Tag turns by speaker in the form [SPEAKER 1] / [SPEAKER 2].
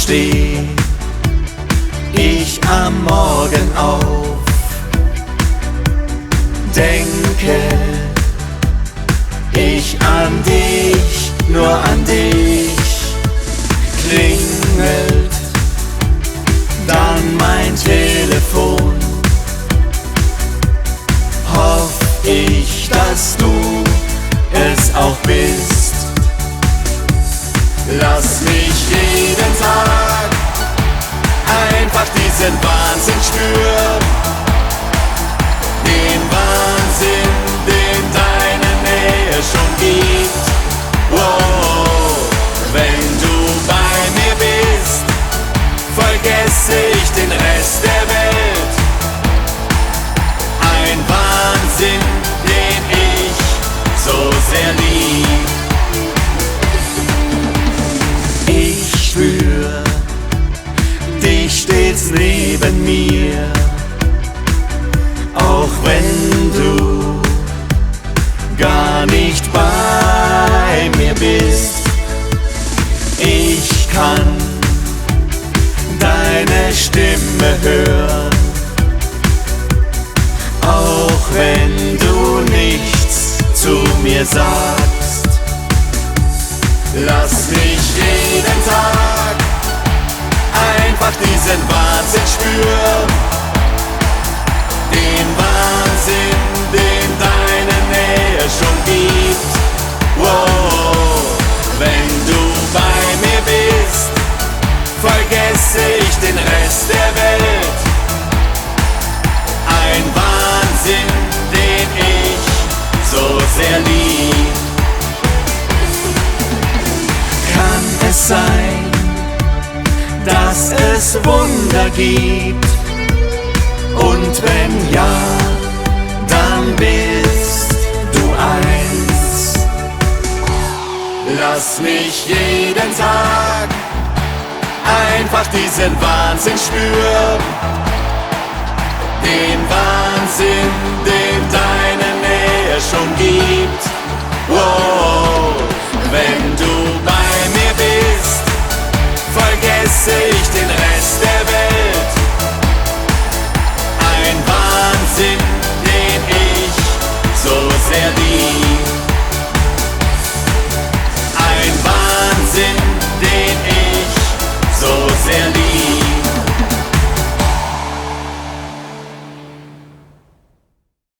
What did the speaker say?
[SPEAKER 1] steh ich am Morgen auf, denke ich an dich, nur an dich. Klingelt dann mein Telefon, hoff ich, dass du es auch bist. Lass mich jeden Tag einfach diesen Wahnsinn spüren, den Wahnsinn, den deine Nähe schon gibt. Wow, wenn du bei mir bist, vergesse ich den Rest der Welt. Ein Wahnsinn, den ich so sehr lieb. Ich spür dich stets neben mir, auch wenn du gar nicht bei mir bist. Ich kann deine Stimme hören, auch wenn du nichts zu mir sagst. Lass mich jeden Tag einfach diesen Wahnsinn spüren, den Wahnsinn, den deine Nähe schon gibt. Wow, wenn du bei mir bist, vergesse ich den Rest der Welt. Ein Wahnsinn, den ich so sehr lieb. Kann es sein, dass es Wunder gibt? Und wenn ja, dann bist du eins. Lass mich jeden Tag einfach diesen Wahnsinn spüren, den Wahnsinn, den deine Nähe schon gibt. Wow.